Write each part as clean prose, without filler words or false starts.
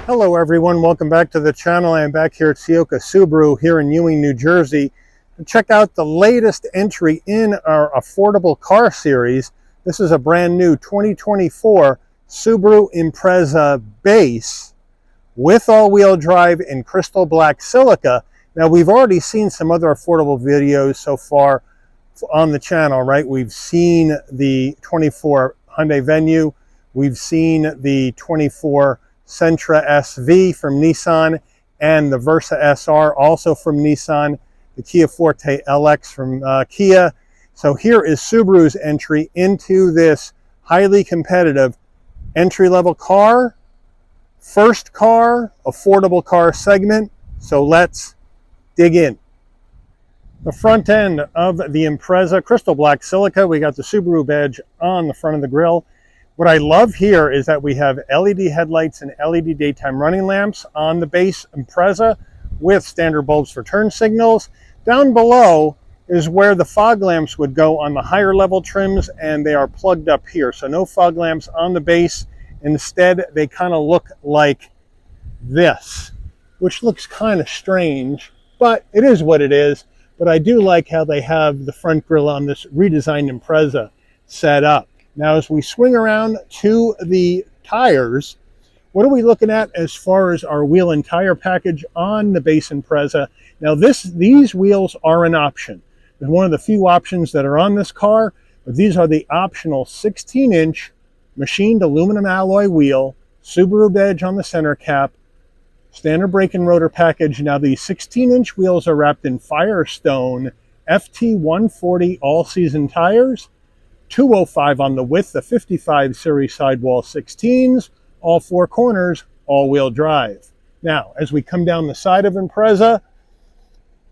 Hello everyone, welcome back to the channel. I am back here at Ciocca Subaru here in Ewing, New Jersey to check out the latest entry in our affordable car series. This is a brand new 2024 Subaru Impreza base with all-wheel drive in crystal black silica. Now we've already seen some other affordable videos so far on the channel, right? We've seen the 24 Hyundai Venue, we've seen the 24 Sentra SV from Nissan, and the Versa SR also from Nissan, the Kia Forte LX from Kia. So here is Subaru's entry into this highly competitive entry-level car, first car, affordable car segment. So let's dig in. The front end of the Impreza, crystal black silica. We got the Subaru badge on the front of the grille. What I love here is that we have LED headlights and LED daytime running lamps on the base Impreza with standard bulbs for turn signals. Down below is where the fog lamps would go on the higher level trims, and they are plugged up here. So no fog lamps on the base. Instead, they kind of look like this, which looks kind of strange, but it is what it is. But I do like how they have the front grille on this redesigned Impreza set up. Now, as we swing around to the tires, what are we looking at as far as our wheel and tire package on the base Impreza? Now, these wheels are an option. They're one of the few options that are on this car, but these are the optional 16-inch machined aluminum alloy wheel, Subaru badge on the center cap, standard brake and rotor package. Now, these 16-inch wheels are wrapped in Firestone FT140 all-season tires, 205 on the width, the 55 series sidewall 16s, all four corners, all-wheel drive. Now, as we come down the side of Impreza,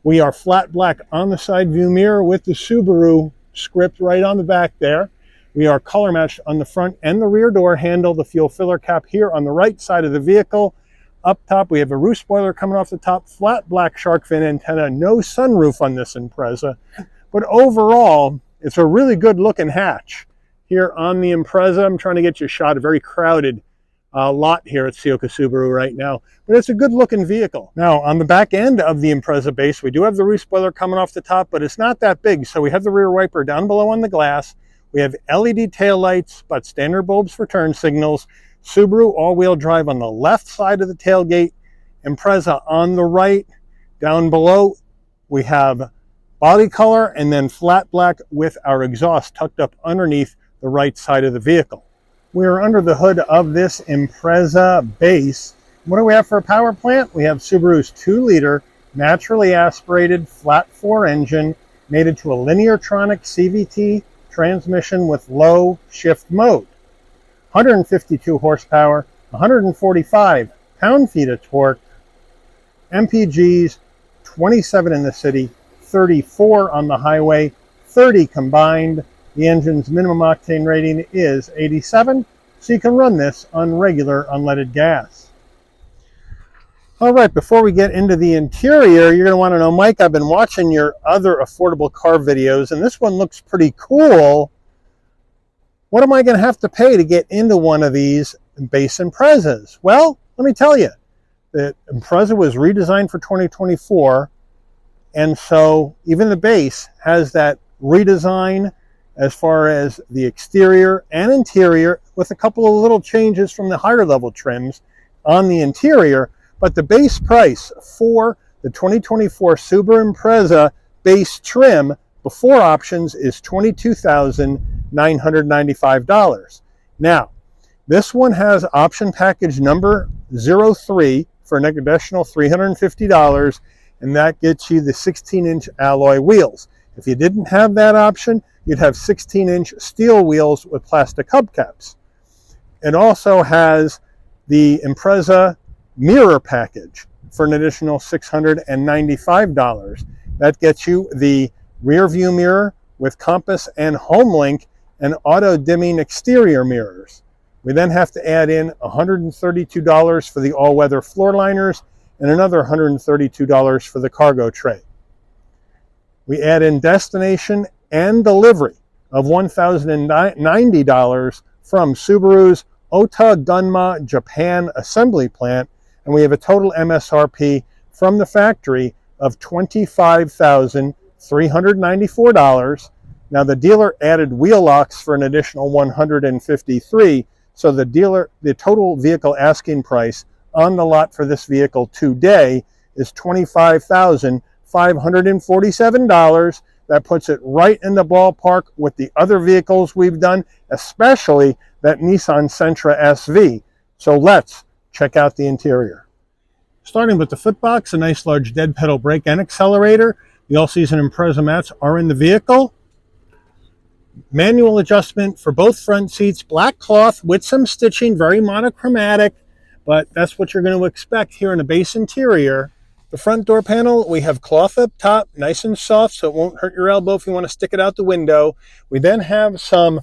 we are flat black on the side view mirror with the Subaru script right on the back there. We are color matched on the front and the rear door handle, the fuel filler cap here on the right side of the vehicle. Up top, we have a roof spoiler coming off the top, flat black shark fin antenna, no sunroof on this Impreza. But overall, it's a really good looking hatch here on the Impreza. I'm trying to get you a shot, a very crowded lot here at Ciocca Subaru right now, but it's a good looking vehicle. Now, on the back end of the Impreza base, we do have the roof spoiler coming off the top, but it's not that big. So we have the rear wiper down below on the glass. We have LED taillights, but standard bulbs for turn signals. Subaru all-wheel drive on the left side of the tailgate, Impreza on the right. Down below, we have body color and then flat black with our exhaust tucked up underneath the right side of the vehicle. We are under the hood of this Impreza base. What do we have for a power plant? We have Subaru's 2-liter naturally aspirated flat 4 engine mated to a Lineartronic CVT transmission with low shift mode. 152 horsepower, 145 pound-feet of torque, MPGs, 27 in the city, 34 on the highway, 30 combined. The engine's minimum octane rating is 87, so you can run this on regular unleaded gas. All right, before we get into the interior, you're going to want to know, Mike, I've been watching your other affordable car videos, and this one looks pretty cool. What am I going to have to pay to get into one of these base Imprezas? Well, let me tell you, the Impreza was redesigned for 2024, and so even the base has that redesign as far as the exterior and interior, with a couple of little changes from the higher level trims on the interior. But the base price for the 2024 Subaru Impreza base trim before options is $22,995. Now, this one has option package number 03 for an additional $350, and that gets you the 16-inch alloy wheels. If you didn't have that option, you'd have 16-inch steel wheels with plastic hubcaps. It also has the Impreza mirror package for an additional $695. That gets you the rear view mirror with compass and home link and auto dimming exterior mirrors. We then have to add in $132 for the all-weather floor liners and another $132 for the cargo tray. We add in destination and delivery of $1,090 from Subaru's Ota Gunma Japan assembly plant. and we have a total MSRP from the factory of $25,394. Now the dealer added wheel locks for an additional $153, so the total vehicle asking price on the lot for this vehicle today is $25,547. That puts it right in the ballpark with the other vehicles we've done, especially that Nissan Sentra SV. So let's check out the interior. Starting with the footbox, a nice large dead pedal brake and accelerator. The all-season Impreza mats are in the vehicle. Manual adjustment for both front seats, black cloth with some stitching, very monochromatic, but that's what you're going to expect here in a base interior. The front door panel, we have cloth up top, nice and soft, so it won't hurt your elbow if you want to stick it out the window. We then have some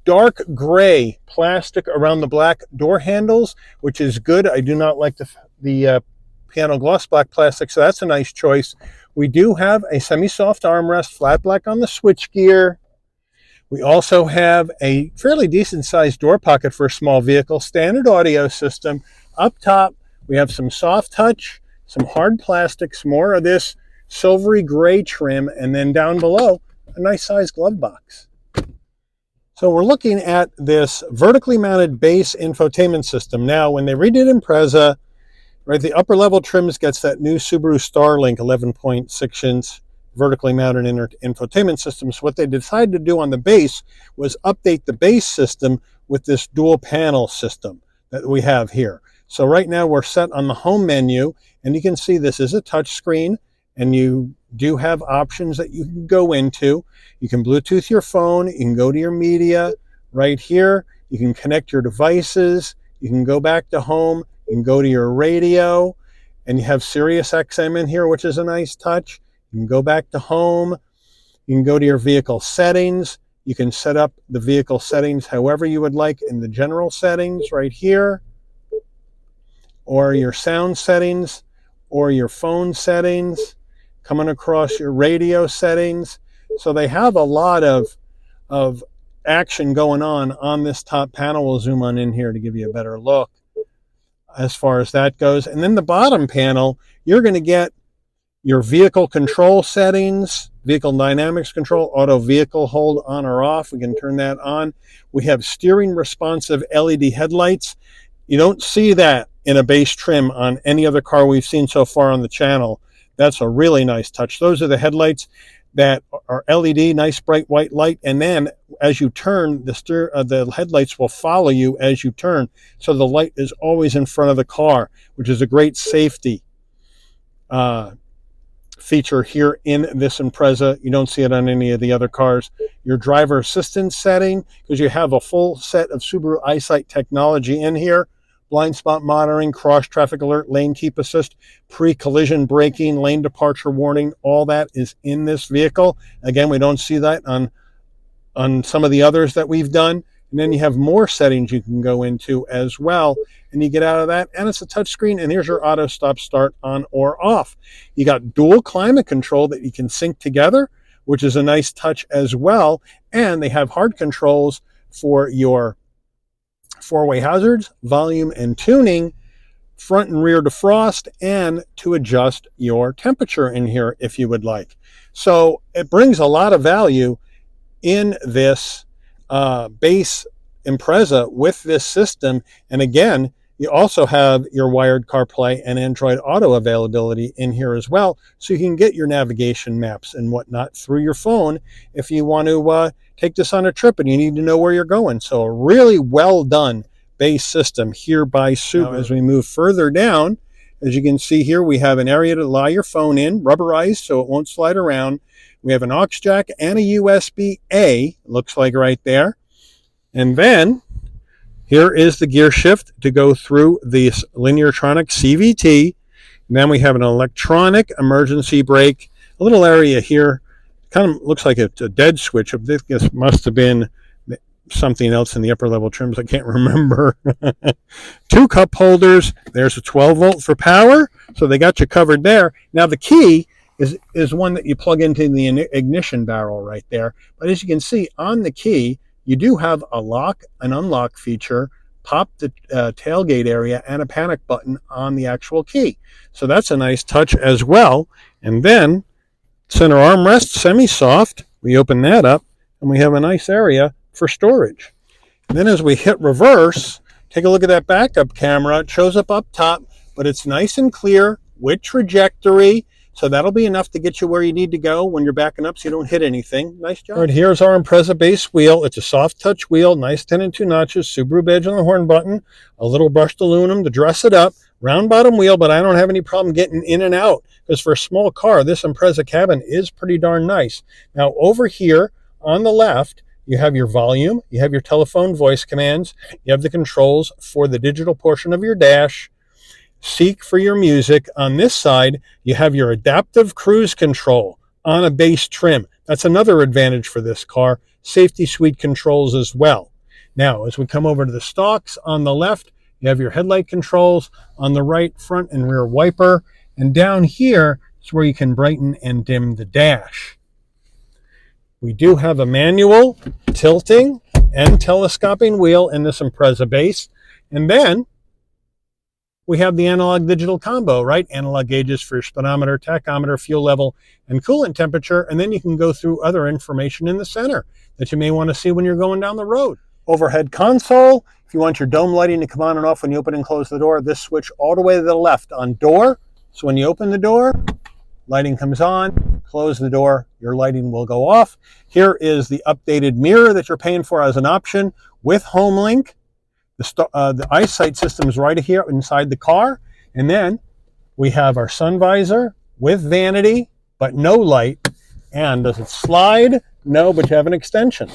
dark gray plastic around the black door handles, which is good. I do not like the piano gloss black plastic, so that's a nice choice. We do have a semi-soft armrest, flat black on the switchgear. We also have a fairly decent sized door pocket for a small vehicle, standard audio system. Up top, we have some soft touch, some hard plastics, more of this silvery gray trim, and then down below, a nice sized glove box. So we're looking at this vertically mounted base infotainment system. Now, when they redid Impreza, right, the upper level trims gets that new Subaru Starlink 11.6 inch vertically mounted infotainment system. So what they decided to do on the base was update the base system with this dual panel system that we have here. So right now we're set on the home menu, and you can see this is a touch screen, and you do have options that you can go into. You can Bluetooth your phone, you can go to your media right here, you can connect your devices, you can go back to home, you can go to your radio, and you have Sirius XM in here, which is a nice touch. You can go back to home, you can go to your vehicle settings, you can set up the vehicle settings however you would like in the general settings right here, or your sound settings, or your phone settings, coming across your radio settings. So they have a lot of action going on this top panel. We'll zoom on in here to give you a better look as far as that goes. And then the bottom panel, you're going to get your vehicle control settings, vehicle dynamics control, auto vehicle hold on or off. We can turn that on. We have steering responsive LED headlights. You don't see that in a base trim on any other car we've seen so far on the channel. That's a really nice touch. Those are the headlights that are LED, nice bright white light, and then as you turn, the headlights will follow you as you turn. So the light is always in front of the car, which is a great safety feature here in this Impreza. You don't see it on any of the other cars. Your driver assistance setting, because you have a full set of Subaru EyeSight technology in here. Blind spot monitoring, cross traffic alert, lane keep assist, pre-collision braking, lane departure warning, all that is in this vehicle. Again, we don't see that on some of the others that we've done. And then you have more settings you can go into as well. And you get out of that, and it's a touchscreen, and here's your auto stop start on or off. You got dual climate control that you can sync together, which is a nice touch as well. And they have hard controls for your four-way hazards, volume and tuning, front and rear defrost, and to adjust your temperature in here if you would like. So it brings a lot of value in this base Impreza with this system. And again, you also have your wired CarPlay and Android Auto availability in here as well, so you can get your navigation maps and whatnot through your phone if you want to take this on a trip and you need to know where you're going. So a really well done base system here by Subaru. Now, as we move further down, as you can see here, we have an area to lie your phone in, rubberized so it won't slide around. We have an aux jack and a USB-A, looks like right there. And then here is the gear shift to go through this Lineartronic CVT. And then we have an electronic emergency brake. A little area here, kind of looks like it's a dead switch. This must have been something else in the upper level trims. I can't remember. 2 cup holders. There's a 12 volt for power. So they got you covered there. Now the key is one that you plug into the ignition barrel right there. But as you can see on the key, you do have a lock and unlock feature pop the tailgate area and a panic button on the actual key. So that's a nice touch as well. And then center armrest, semi-soft. We open that up and we have a nice area for storage. And then as we hit reverse, take a look at that backup camera. It shows up top, but it's nice and clear with trajectory. So that'll be enough to get you where you need to go when you're backing up so you don't hit anything. Nice job. All right, here's our Impreza base wheel. It's a soft touch wheel, nice 10 and 2 notches, Subaru badge on the horn button, a little brushed aluminum to dress it up, round bottom wheel, but I don't have any problem getting in and out because for a small car, this Impreza cabin is pretty darn nice. Now over here on the left, you have your volume, you have your telephone voice commands, you have the controls for the digital portion of your dash, Seek for your music. On this side, you have your adaptive cruise control on a base trim. That's another advantage for this car. Safety suite controls as well. Now, as we come over to the stalks, on the left, you have your headlight controls. On the right, front and rear wiper. And down here is where you can brighten and dim the dash. We do have a manual, tilting, and telescoping wheel in this Impreza base. And then we have the analog digital combo, right? Analog gauges for your speedometer, tachometer, fuel level, and coolant temperature. And then you can go through other information in the center that you may want to see when you're going down the road. Overhead console. If you want your dome lighting to come on and off when you open and close the door, this switch all the way to the left on door. So when you open the door, lighting comes on, close the door, your lighting will go off. Here is the updated mirror that you're paying for as an option with HomeLink. The eyesight system is right here inside the car. And then we have our sun visor with vanity, but no light. And does it slide? No, but you have an extension.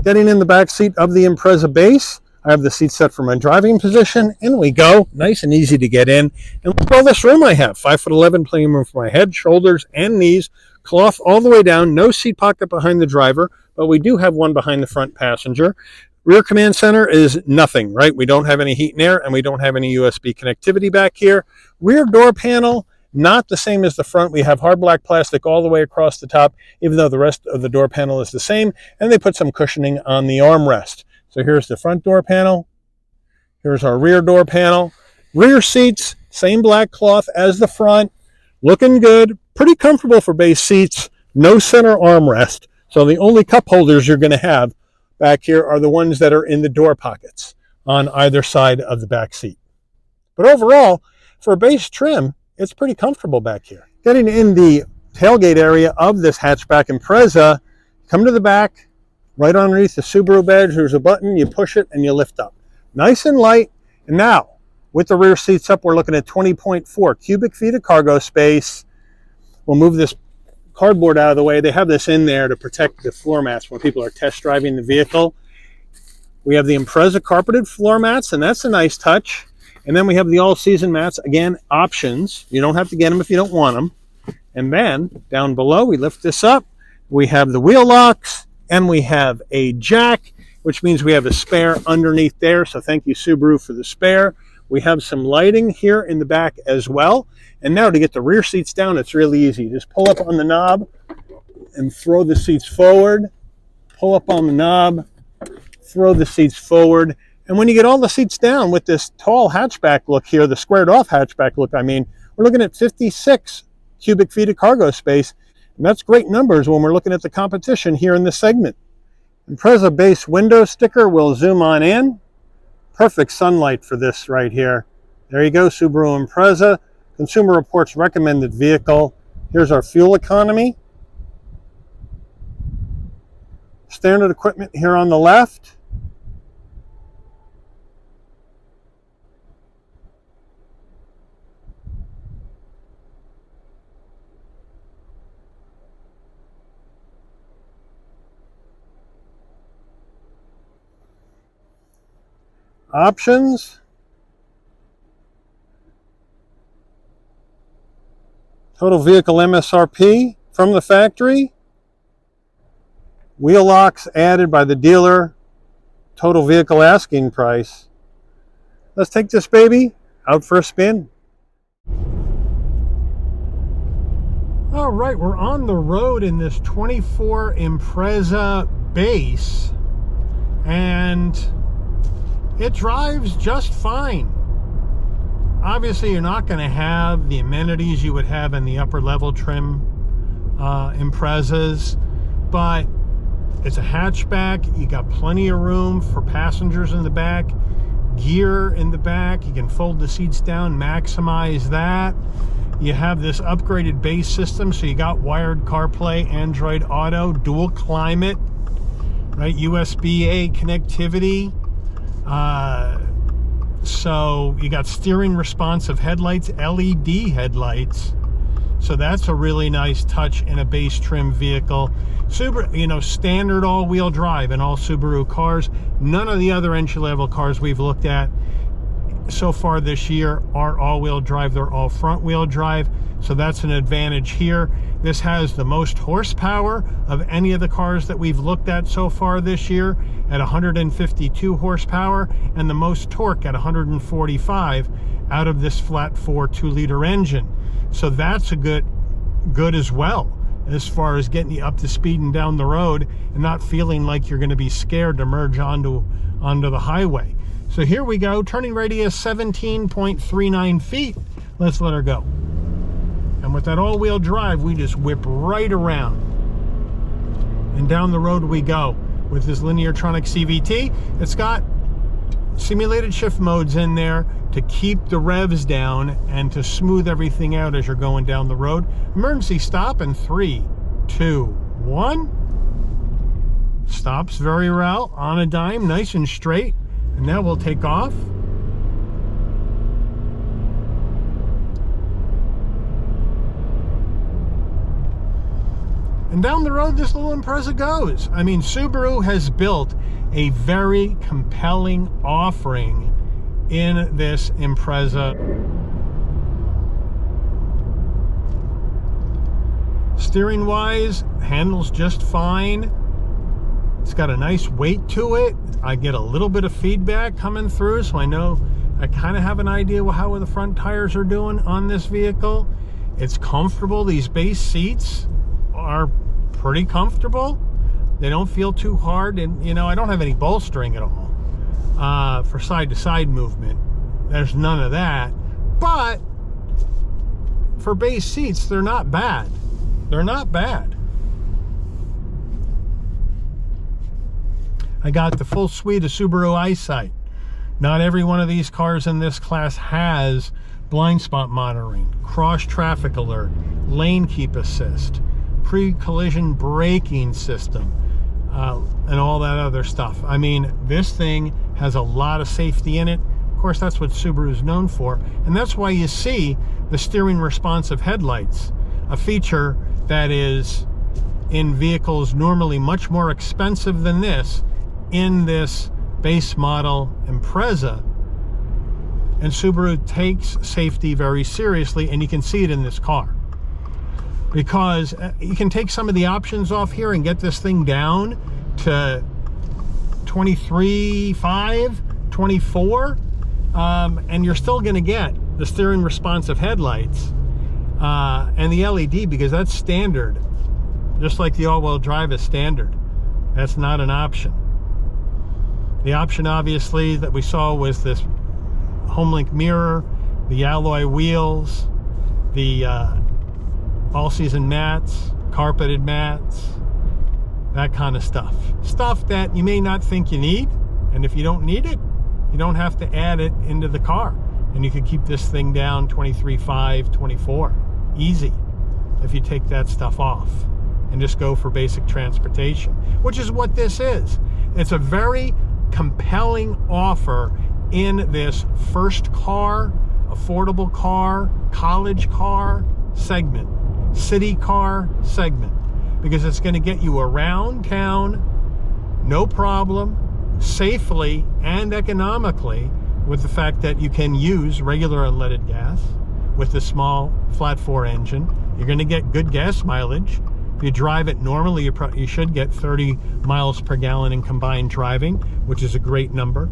Getting in the back seat of the Impreza base, I have the seat set for my driving position. In we go. Nice and easy to get in. And look at all this room I have. 5'11", plenty of room for my head, shoulders, and knees. Cloth all the way down. No seat pocket behind the driver, but we do have one behind the front passenger. Rear command center is nothing, right? We don't have any heat and air, and we don't have any USB connectivity back here. Rear door panel, not the same as the front. We have hard black plastic all the way across the top, even though the rest of the door panel is the same, and they put some cushioning on the armrest. So here's the front door panel. Here's our rear door panel. Rear seats, same black cloth as the front. Looking good, pretty comfortable for base seats. No center armrest. So the only cup holders you're going to have back here are the ones that are in the door pockets on either side of the back seat. But overall, for a base trim, it's pretty comfortable back here. Getting in the tailgate area of this hatchback Impreza, come to the back, right underneath the Subaru badge, there's a button, you push it and you lift up. Nice and light. And now, with the rear seats up, we're looking at 20.4 cubic feet of cargo space. We'll move this cardboard out of the way. They have this in there to protect the floor mats when people are test driving the vehicle. We have the Impreza carpeted floor mats, and that's a nice touch. And then we have the all-season mats, again, options. You don't have to get them if you don't want them. And then down below, we lift this up. We have the wheel locks, and we have a jack, which means we have a spare underneath there. So thank you, Subaru, for the spare. We have some lighting here in the back as well. And now to get the rear seats down, it's really easy. Just pull up on the knob and throw the seats forward. Pull up on the knob, throw the seats forward. And when you get all the seats down with this tall hatchback look here, the squared off hatchback look, I mean, we're looking at 56 cubic feet of cargo space. And that's great numbers when we're looking at the competition here in this segment. Impreza base window sticker will zoom on in. Perfect sunlight for this right here. There you go, Subaru Impreza. Consumer Reports recommended vehicle. Here's our fuel economy. Standard equipment here on the left. Options. Total vehicle MSRP from the factory. Wheel locks added by the dealer. Total vehicle asking price. Let's take this baby out for a spin. All right, we're on the road in this 24 Impreza base. And it drives just fine. Obviously, you're not going to have the amenities you would have in the upper level trim Imprezas, but it's a hatchback. You got plenty of room for passengers in the back, gear in the back. You can fold the seats down, maximize that. You have this upgraded base system, so you got wired CarPlay, Android Auto, dual climate, right? USB-A connectivity. So you got steering responsive headlights, LED headlights. So that's a really nice touch in a base trim vehicle. Subaru, you know, standard all-wheel drive in all Subaru cars. None of the other entry-level cars we've looked at so far this year are all-wheel drive. They're all front-wheel drive. So that's an advantage here. This has the most horsepower of any of the cars that we've looked at so far this year at 152 horsepower, and the most torque at 145 out of this flat 4 2-liter engine. So that's a good as well, as far as getting you up to speed and down the road and not feeling like you're going to be scared to merge onto the highway. So here we go, turning radius 17.39 feet. Let's let her go. And with that all-wheel drive, we just whip right around. And down the road we go with this Lineartronic CVT. It's got simulated shift modes in there to keep the revs down and to smooth everything out as you're going down the road. Emergency stop in 3, 2, 1. Stops very well, on a dime, nice and straight. And now we'll take off. And down the road this little Impreza goes. I mean, Subaru has built a very compelling offering in this Impreza. Steering wise, handles just fine. It's got a nice weight to it. I get a little bit of feedback coming through, so I know I kind of have an idea how the front tires are doing on this vehicle. It's comfortable. These base seats are pretty comfortable. They don't feel too hard, and you know, I don't have any bolstering at all for side-to-side movement. There's none of that. But for base seats, they're not bad. They're not bad. I got the full suite of Subaru EyeSight. Not every one of these cars in this class has blind spot monitoring, cross traffic alert, lane keep assist, pre-collision braking system, and all that other stuff. I mean, this thing has a lot of safety in it. Of course, that's what Subaru is known for, and that's why you see the steering responsive headlights, a feature that is in vehicles normally much more expensive than this, in this base model Impreza. And Subaru takes safety very seriously, and you can see it in this car, because you can take some of the options off here and get this thing down to 23.5, 24, and you're still going to get the steering responsive headlights and the LED, because that's standard, just like the all-wheel drive is standard. That's not an option. The option, obviously, that we saw was this HomeLink mirror, the alloy wheels, the all-season mats, carpeted mats, that kind of stuff. Stuff that you may not think you need, and if you don't need it, you don't have to add it into the car. And you could keep this thing down 23.5, 24. Easy, if you take that stuff off and just go for basic transportation, which is what this is. It's a very compelling offer in this first car, affordable car, college car segment, city car segment, because it's going to get you around town, no problem, safely and economically, with the fact that you can use regular unleaded gas with the small flat 4 engine. You're going to get good gas mileage. If you drive it normally, you should get 30 miles per gallon in combined driving, which is a great number.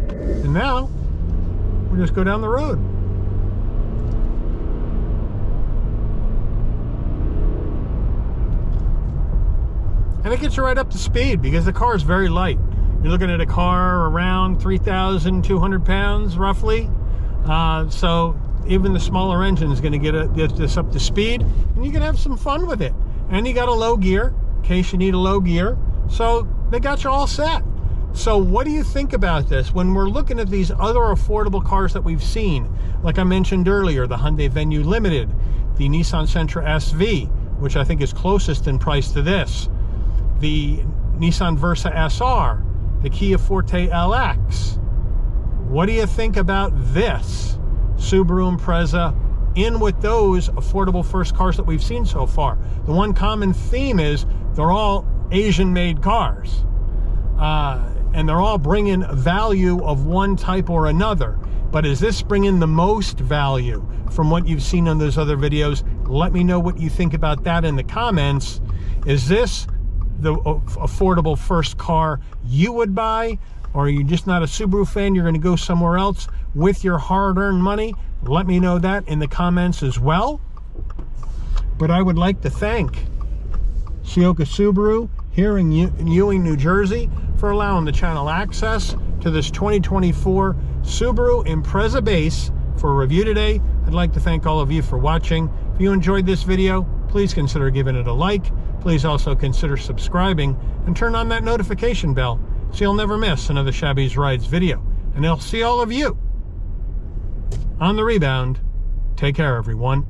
And now, we'll just go down the road. And it gets you right up to speed, because the car is very light. You're looking at a car around 3,200 pounds, roughly. So even the smaller engine is going to get this up to speed, and you can have some fun with it. And you got a low gear, in case you need a low gear. So they got you all set. So what do you think about this? When we're looking at these other affordable cars that we've seen, like I mentioned earlier, the Hyundai Venue Limited, the Nissan Sentra SV, which I think is closest in price to this, the Nissan Versa SR, the Kia Forte LX. What do you think about this Subaru Impreza in with those affordable first cars that we've seen so far? The one common theme is they're all Asian-made cars. And they're all bringing value of one type or another. But is this bringing the most value from what you've seen on those other videos? Let me know what you think about that in the comments. Is this the affordable first car you would buy? Or are you just not a Subaru fan? You're going to go somewhere else with your hard-earned money? Let me know that in the comments as well. But I would like to thank Ciocca Subaru here in Ewing, New Jersey, for allowing the channel access to this 2024 Subaru Impreza base for a review today. I'd like to thank all of you for watching. If you enjoyed this video, please consider giving it a like. Please also consider subscribing and turn on that notification bell so you'll never miss another Shabby's Rides video. And I'll see all of you on the rebound. Take care, everyone.